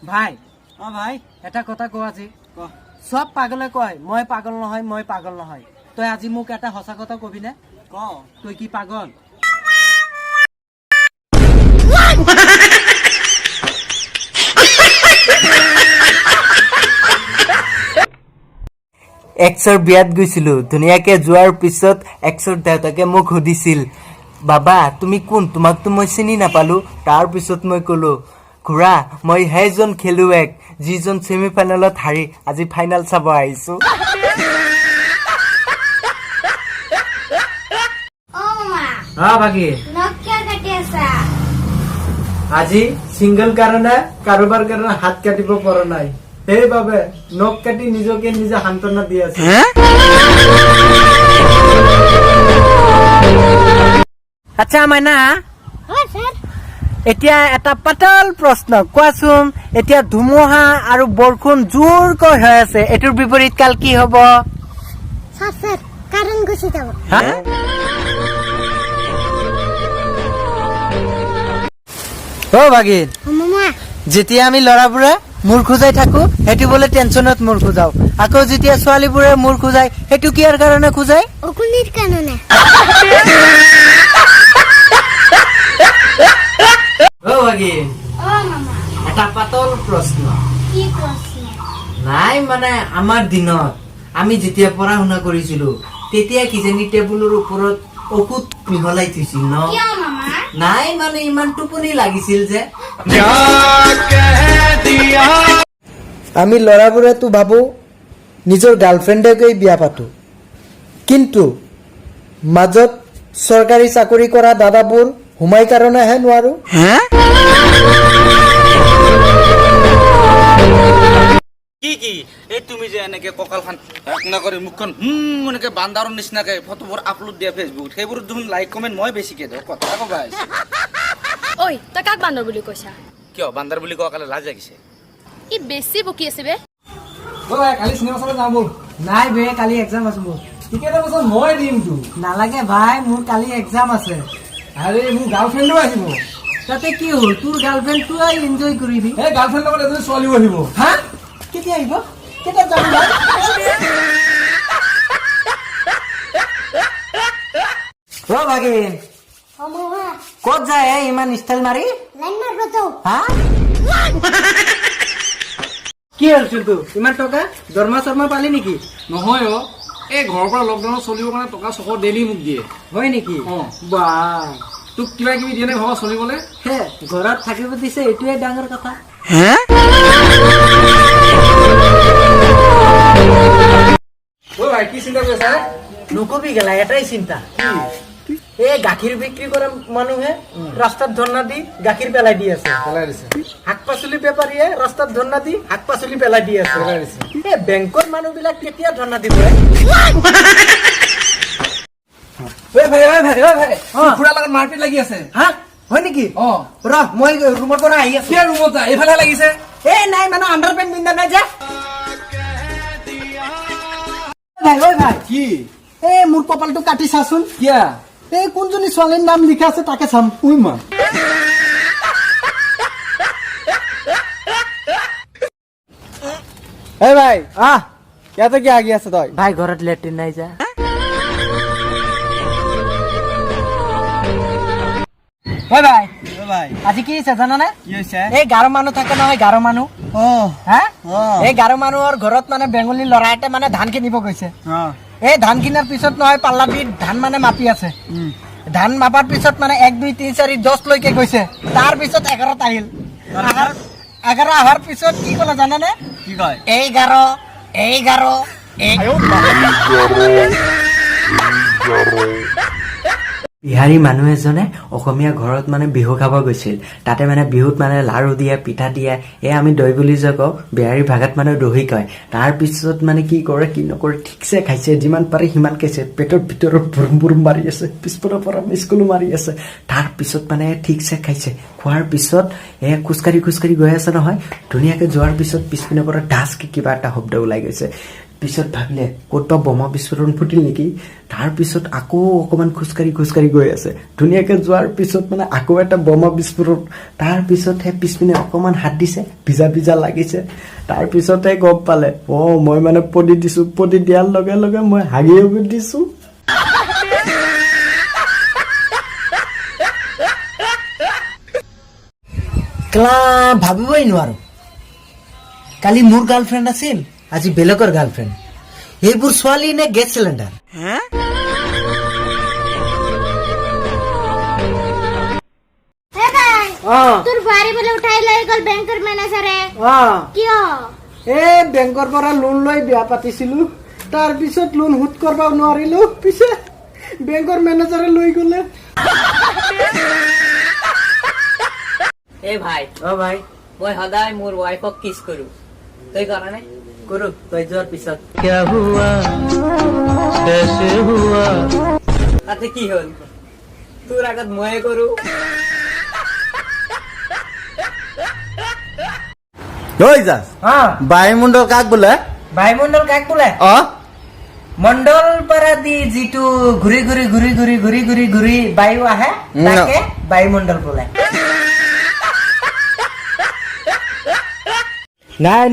ভাই ভাই এটা কথা কওঁ আজি ক সব পাগলে কয় মই পাগল নহয় তই আজি মোক এটা সঁচা কথা কবিনে ক তই কি পাগল এক্সৰ বিয়াত গৈছিলো ধুনীয়াকে যোৱাৰ পিছত এক্সৰ দেউতাকে মোক সুধিছিল বাবা তুমি কোন তোমাকতো মই চিনি নাপালো তাৰ পিছত মই কলো খুৰা মই সেইজন খেলুৱৈক যিজন ছেমি ফাইনেলত হাৰি আজি ফাইনেল চাব আহিছো বাকি আজি সিংগল কাৰণে কাৰোবাৰ কাৰণে হাত কাটিব পৰা নাই সেইবাবে নখ কাটি নিজকে নিজে সান্তনা দি আছে আচ্ছা মাইনা এতিয়া এটা পাতল প্ৰশ্ন কোৱাচোন এতিয়া ধুমুহা আৰু বৰষুণ জোৰকৈ হৈ আছে এটোৰ বিপৰীত কাল কি হ'ব কাৰণ গুছি যাব ও ভাগিন মামা যেতিয়া আমি লৰাবোৰে মূৰ খুজাই থাকো সেইটো বোলে টেনচনত মূৰ খুজাও আকৌ যেতিয়া ছোৱালীবোৰে মূৰ খুজাই সেইটো কিয়াৰ কাৰণে খুজাই অকুলিৰ কাৰণে ও ভাগিন ও মামা এটা পাতল প্ৰশ্ন কি প্ৰশ্ন নাই মানে আমাৰ দিনত আমি যেতিয়া পঢ়া শুনা কৰিছিলো তেতিয়া কিজানি টেবুলৰ ওপৰত ঔষধ মিহলাই থৈছিল ন কিয় মামা নাই মানে ইমান টোপনি লাগিছিল যে আমি ল'ৰাবোৰেতো ভাবো নিজৰ গাৰ্লফ্ৰেণ্ডকে বিয়া পাতো কিন্তু মাজত চৰকাৰী চাকৰি কৰা দাদাবোৰ সোমাই কাৰণেহে নোৱাৰো কি এই তুমি যে এনেকে কঁকালখন নকৰি মুখখন এনেকে বান্দাৰৰ নিচিনাকে ফটোবোৰ আপলোড দিয়া ফেচবুকত সেইবোৰ দেখোন লাইক কমেণ্ট মই বেছিকে দিওঁ কথা ক'বা ঐ তই কাক বান্দৰ বুলি কৈছা কিয় বান্দাৰ বুলি কোৱা কালে লাজ লাগিছে ই বেছি বকি আছে বে কালি চিনেমা চাব যাওঁ ব'ল নাই বে কালি এক্সাম আছে মোৰ টিকেট বছৰ মই দিমতো নালাগে ভাই মোৰ কালি এক্সাম আছে আৰে মোৰ গাৰ্লফ্ৰেণ্ডো আহিব তাতে কি হ'ল তোৰ গাৰ্লফ্ৰেণ্ডটো এনজয় কৰিবি সেই গাৰ্লফ্ৰেণ্ডৰ লগত এজনী ছোৱালীও আহিব হা কেতিয়া আহিব কেতিয়া যাম অ ভাগিন ও মামা ক'ত যায় ইমান ষ্টাইল মাৰি লাইন মাৰবো তো হা কি হ'ল তোৰ ইমান টকা দৰমহা চৰমা পালি নেকি নহয় অ এই ঘৰৰ পৰা লকডাউনত চলিবৰ কাৰণে টকা 600 ডেইলি মোক দিয়ে হয় নেকি অ বাহ তোক কিবা কিবি দিয়ে নে ভাবা চলিবলৈ হে ঘৰত থাকিব দিছে এইটোৱে ডাঙৰ কথা অ ভাই কি চিন্তা কৰিছা নকবি গেলা এটাই চিন্তা এই গাখীৰ বিক্ৰী কৰা মানুহে ৰাস্তাত ধৰ্ণা দি গাখীৰ পেলাই দি আছে পেলাই দিছে শাক পাচলি বেপাৰীয়ে ৰাস্তাত ধৰ্ণা দি শাক পাচলি পেলাই দি আছে পেলাই দিছে এই বেংকৰ মানুহবিলাক কেতিয়া ধৰ্ণা দিব খুৰাৰ লগত মাৰপিট লাগি আছে হা হয় নেকি অ ৰহ মই ৰুমৰ পৰা আহি আছো কিয় ৰুমত যা এইফালে লাগিছে এই নাই মানে আণ্ডাৰ পেণ্ট পিন্ধা নাই যে ভাই ঐ ভাই কি এই মোৰ কপালটো কাটি চাচোন কিয়া এই কোনজনী ছোৱালীৰ নাম লিখা আছে তাকে চাম উই মা এই ভাই আহ ইয়াতে কি আগি আছে তই ভাই ঘৰত লেট্ৰিন নাই যা হয় ভাই ভাই আজি কি হৈছে জানানে কি হৈছে এই গাৰো মানুহ থাকে নহয় গাৰো মানুহ হা এই গাৰো মানুহৰ ঘৰত মানে বেংগলী ল'ৰা এটাই মানে ধান কিনিব গৈছে এই ধান কিনাৰ পিছত নহয় পাল্লা দি ধান মানে মাপি আছে ধান মাপাৰ পিছত মানে 1 2 3 4 10 লৈকে গৈছে তাৰ পিছত 11ত আহিল 11 অহাৰ পিছত কি ক'লে জানানে কি কয় 11 বিহাৰী মানুহ এজনে অসমীয়া ঘৰত মানে বিহু খাব গৈছিল তাতে মানে বিহুত মানে লাৰু দিয়ে পিঠা দিয়ে আমি দৈ বুলি যে কওঁ বিহাৰী ভাষাত মানে দহি কয় তাৰ পিছত মানে কি কৰে কি নকৰে ঠিকছে খাইছে যিমান পাৰে সিমান খাইছে পেটৰ ভিতৰত বুৰুম বুৰুম মাৰি আছে পিছপৰা পৰা মিছকুলো মাৰি আছে তাৰ পিছত মানে ঠিকছে খাইছে খোৱাৰ পিছত খোজকাঢ়ি গৈ আছে নহয় ধুনীয়াকে যোৱাৰ পিছত পিছপিনৰ পৰা ডাছকে কিবা এটা শব্দ ওলাই গৈছে পিছত ভাবিলে ক'তবা বোমা বিস্ফোৰণ ফুটিল নেকি তাৰপিছত আকৌ অকণমান খোজকাঢ়ি গৈ আছে ধুনীয়াকৈ যোৱাৰ পিছত মানে আকৌ এটা বোমা বিস্ফোৰণ তাৰপিছতহে পিছপিনে অকণমান হাত দিছে ভিজা লাগিছে তাৰপিছতহে গম পালে মই মানে পদি দিছোঁ পদি দিয়াৰ লগে লগে মই হাগিও দিছোঁ ক্লা ভাবিবই নোৱাৰো কালি মোৰ গাৰ্লফ্ৰেণ্ড আছিল আজি বেলেগৰ গাৰ্লফ্ৰেণ্ড এইবোৰ ছোৱালী নে গেছ চিলিণ্ডাৰ হে ভাই তোৰ বাৰী বোলে উঠাই লৈ গ'ল বেংকৰ মেনেজাৰে কিয় এই বেংকৰ পৰা লোন লৈ বিয়া পাতিছিলো তাৰপিছত লোন সুদ কৰিব নোৱাৰিলো পিছে বেংকৰ মেনেজাৰে লৈ গ'লে এ ভাই ভাই মই সদায় মোৰ ৱাইফক কিছ কৰো তই কৰা নাই কৰো তই যোৱাৰ পিছত তাতে কি হ'ল তোৰ আগত ময়ে কৰো বায়ুমণ্ডল কাক বোলে বায়ুমণ্ডল কাক বোলে মণ্ডল পৰা দি যিটো ঘূৰি ঘূৰি বায়ু আহে তাকে বায়ুমণ্ডল বোলে নাই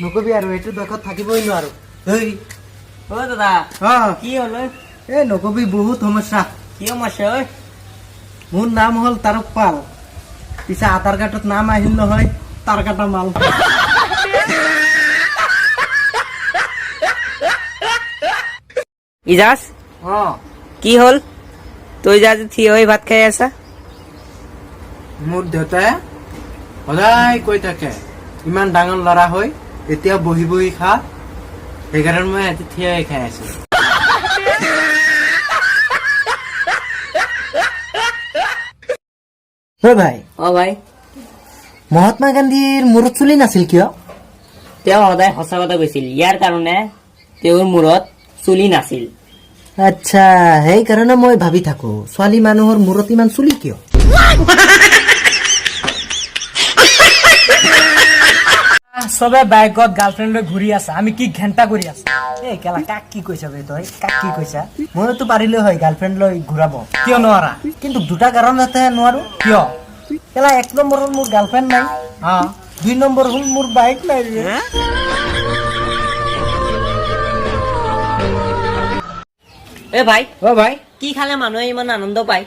নকবি আৰু এইটো দেশত থাকিবই নোৱাৰো অ দাদা কি হ'ল ঐ? এই নকবি বহুত সমস্যা কি সমস্যা ঐ? মোৰ নাম হ'ল তাৰক পাল পিছে আধাৰ কাৰ্ডত নাম আহিল নহয় তাৰ কাটা মাল ইজাজ কি হ'ল তই যে আজি থিয় হৈ ভাত খাই আছা মোৰ দেউতাই সদায় কৈ থাকে ইমান ডাঙৰ ল'ৰা হৈ এতিয়া বহি খা সেইকাৰণে মই আজি থিয় হৈ খাই আছো ভাই অ ভাই মহাত্মা গান্ধীৰ মূৰত চুলি নাছিল কিয় তেওঁ সদায় সঁচা কথা কৈছিল ইয়াৰ কাৰণে তেওঁৰ মূৰত চুলি নাছিল আচ্ছা সেইকাৰণে মই ভাবি থাকো ছোৱালী মানুহৰ মূৰত ইমান চুলি কিয় চবে বাইকত গাৰ্লফ্ৰেণ্ড লৈ ঘূৰি আছে আমি কি ঘেণ্টা কৰি আছো এই কেলা কাক কি কৈছা বে তই কাক কি কৈছা মইতো পাৰিলো হয় গাৰ্লফ্ৰেণ্ড লৈ ঘূৰাব কিয় নোৱাৰা কিন্তু দুটা কাৰণতে নোৱাৰো কিয় কেলা এক নম্বৰ হ'ল মোৰ গাৰ্লফ্ৰেণ্ড নাই দুই নম্বৰ হ'ল মোৰ বাইক নাই এ ভাই ভাই কি খালে মানুহে ইমান আনন্দ পায়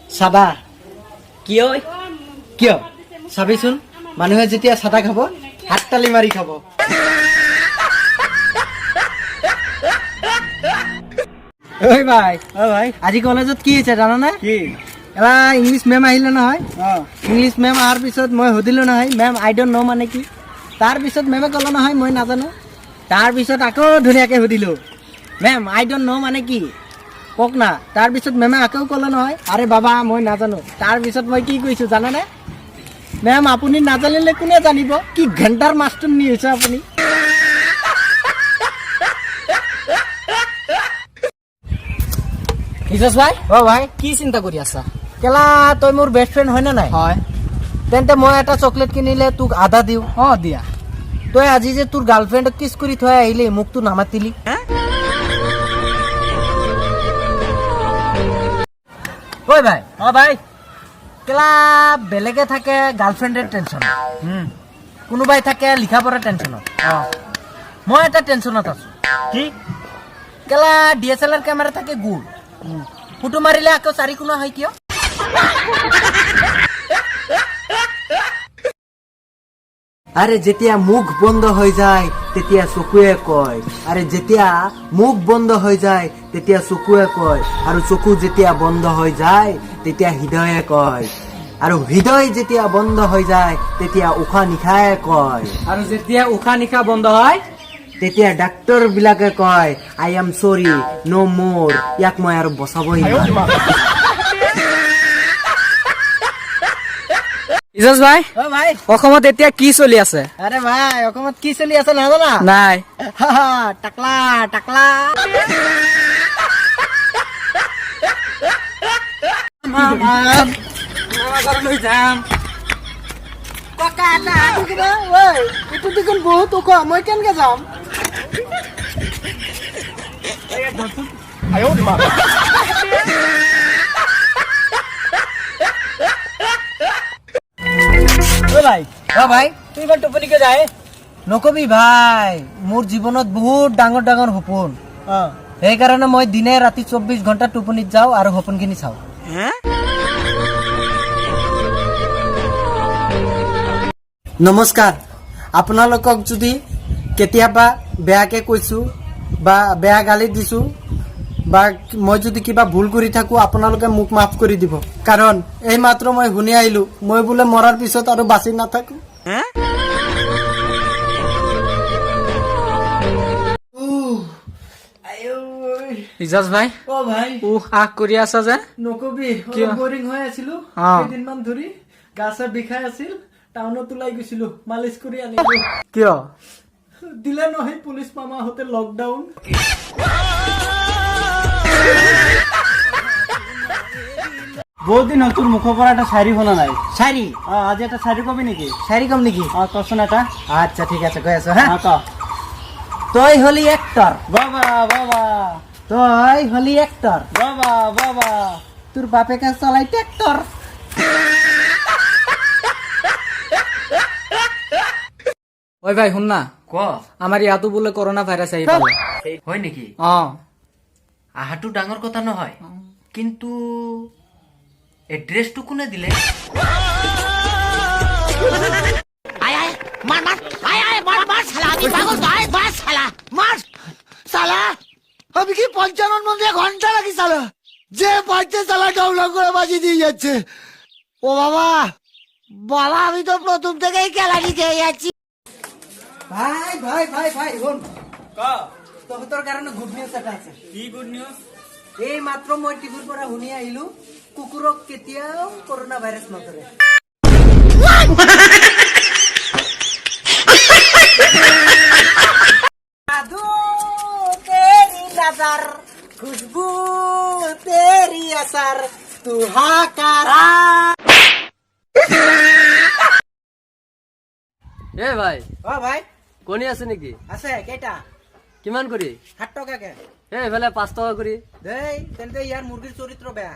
চাবা কিয় কিয় চাবিচোন মানুহে যেতিয়া চাদা খাব হাত তালি মাৰি খাব ভাই আজি কলেজত কি হৈছে জানানে এলা ইংলিছ মেম আহিলে নহয় ইংলিছ মেম অহাৰ পিছত মই সুধিলো নহয় মেম আই ডোন্ট নো মানে কি তাৰপিছত মেমে ক'লে নহয় মই নাজানো তাৰপিছত আকৌ ধুনীয়াকৈ সুধিলো মেম আই ডোন্ট নো মানে কি কওক না তাৰপিছত মেমে আকৌ ক'লে নহয় আৰে বাবা মই নাজানো তাৰপিছত মই কি কৈছো জানানে মেম আপুনি নাজানিলে কোনে জানিব কি ঘণ্টাৰ মাষ্টৰ নি হৈছে আপুনি ভাই ভাই কি চিন্তা কৰি আছা কেলা তই মোৰ বেষ্ট ফ্ৰেণ্ড হয় নে নাই হয় তেন্তে মই এটা চকলেট কিনিলে তোক আধা দিওঁ দিয়া তই আজি যে তোৰ গাৰ্লফ্ৰেণ্ডক কিছ কৰি থৈ আহিলি মোকতো নামাতিলি ভাই ভাই কেলা বেলেগে থাকে গাৰ্লফ্ৰেণ্ডৰ টেনচন কোনোবাই থাকে লিখা পঢ়া টেনচনত মই এটা টেনচনত আছো কি কেলা DSLR কেমেৰা থাকে গুল ফটো মাৰিলে আকৌ চাৰি কোণা হয় কিয় আৰে যেতিয়া মুখ বন্ধ হৈ যায় তেতিয়া চকুৱে কয় আৰে যেতিয়া মুখ বন্ধ হৈ যায় তেতিয়া চকুৱে কয় আৰু চকু যেতিয়া বন্ধ হৈ যায় তেতিয়া হৃদয়ে কয় আৰু হৃদয় যেতিয়া বন্ধ হৈ যায় তেতিয়া উশাহ নিশায়ে কয় আৰু যেতিয়া উশাহ নিশাহ বন্ধ হয় তেতিয়া ডাক্তৰ বিলাকে কয় আই এম সৰি নো মোৰ ইয়াক মই আৰু বচাবই নোৱাৰিম ইজাজ ভাই ভাই অসমত এতিয়া কি চলি আছে আরে ভাই অসমত কি চলি আছে নাজানা নাই টাকলা টাকলা ককা এটা হাত দিবা ঐ এইটো দেখোন বহুত ওখ মই কেনেকে যাম ভাই ভাই তুই ইমান টোপনিকে যায় নকবি ভাই মোৰ জীৱনত বহুত ডাঙৰ ডাঙৰ সপোন সেইকাৰণে মই দিনে ৰাতি 24 ঘণ্টা টোপনিত যাওঁ আৰু সপোনখিনি চাওঁ নমস্কাৰ আপোনালোকক যদি কেতিয়াবা বেয়াকে কৈছো বা বেয়া গালি দিছো বা মই যদি কিবা ভুল কৰি থাকো আপোনালোকে মোক মাফ কৰি দিব কাৰণ এই মাত্ৰ মই শুনি আহিলো মই বোলে মৰাৰ পিছত আৰু বাচি নাথাকো ইজাজ ভাই অ ভাই আগ কৰি আছা যে নকবি বৰিং হৈ আছিলো কেইদিনমান ধৰি গা চা বিষাই আছিল টাউনত ওলাই গৈছিলো মালিচ কৰি আনিলো কিয় দিলে নহয় পুলিচ মামাহঁতে লকডাউন বহুত দিন হ'ল তোৰ মুখৰ পৰা এটা শায়ৰী শুনা নাই শাৰী আজি এটা শায়ৰী কবি নেকি শাৰী কম নেকি কচোন এটা আচ্ছা ঠিক আছে কৈ আছো হা ক তই হলি এক্টৰ বাবা বাবা তই হলি এক্টৰ বাবা বাবা তোৰ বাপেকে চলাই ট্ৰেক্টৰ ঐ ভাই শুন না ক আমাৰ ইয়াতো বোলে কৰোণা ভাইৰাছ আহি পালে হয় নেকি আহাটো ডাঙৰ কথা নহয় কিন্তু এড্ৰেছটো কোনে দিলে আমি কি 55 মধ্যে ঘন্টা লাগি সালা যে পাইতে সালা ডাউনলোড করে বাজি দিয়ে যাচ্ছে ও বাবা বাবা আমি তো প্রথম থেকেই খেলাড়ি খেয়ে যাচ্ছি ভাই ভাই ভাই ভাই শুন তহঁতৰ কাৰণে গুড নিউজ এটা আছে কি গুড নিউজ এই মাত্ৰ মই টিভিৰ পৰা শুনি আহিলো কুকুৰক কেতিয়াও কৰোণা ভাইৰাছ নধৰে जादू तेरी नजर खुशबू तेरी असर तू हाकारा এ ভাই অ ভাই কণী আছে নেকি আছে কেইটা কিমান কৰি 7 টকাকে এইফালে 5 টকা কৰি দেই তেন্তে ইয়াৰ মুৰ্গীৰ চৰিত্ৰ বেয়া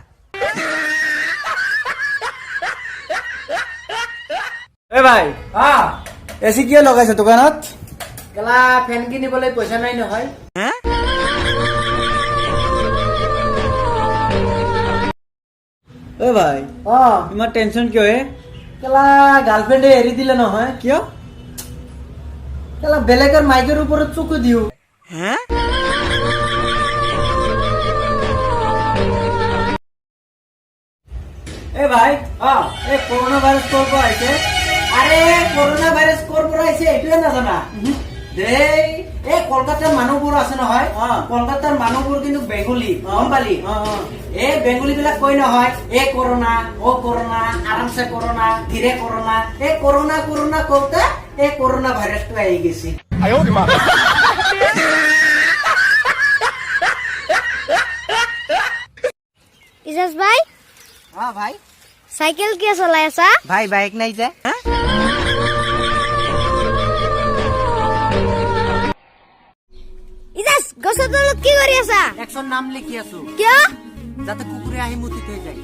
এ ভাই এচি কিয় লগাইছে দোকানত কেলা ফেন কিনিবলৈ পইচা নাই নহয় এ ভাই ইমান টেনচন কিয় হে কেলা গাৰ্লফ্ৰেণ্ডে এৰি দিলে নহয় কিয় কেলা বেলেগৰ মাইকৰ ওপৰত চকু দিও এ ভাই এই কৰোণা ভাইৰাছ ক'ৰ পৰা আহিছে আৰে কৰোনা ভাইৰাস কোৰ পৰা আহিছে এটোৱে নাজানা দেই এই কলকাতাৰ মানুহবোৰ আছে নহয় কলকাতাৰ মানুহবোৰ কিন্তু বেঙ্গলী গম পালি এই বেঙ্গলী বিলাক কই নহয় এ করোনা ও করোনা আরামসে করোনা ধীরে করোনা এই করোনা করোনা কওতে এই করোনা ভাইরাসটো আহি গেছে ইজাজ ভাই ভাই সাইকেল কিয় চলাই আছা ভাই বাইক নাই যে ইজাজ গছৰ তলত কি কৰি আছা একশন নাম লিখি আছো কিয় যাতে কুকুৰে আহি মুতি থৈ যায়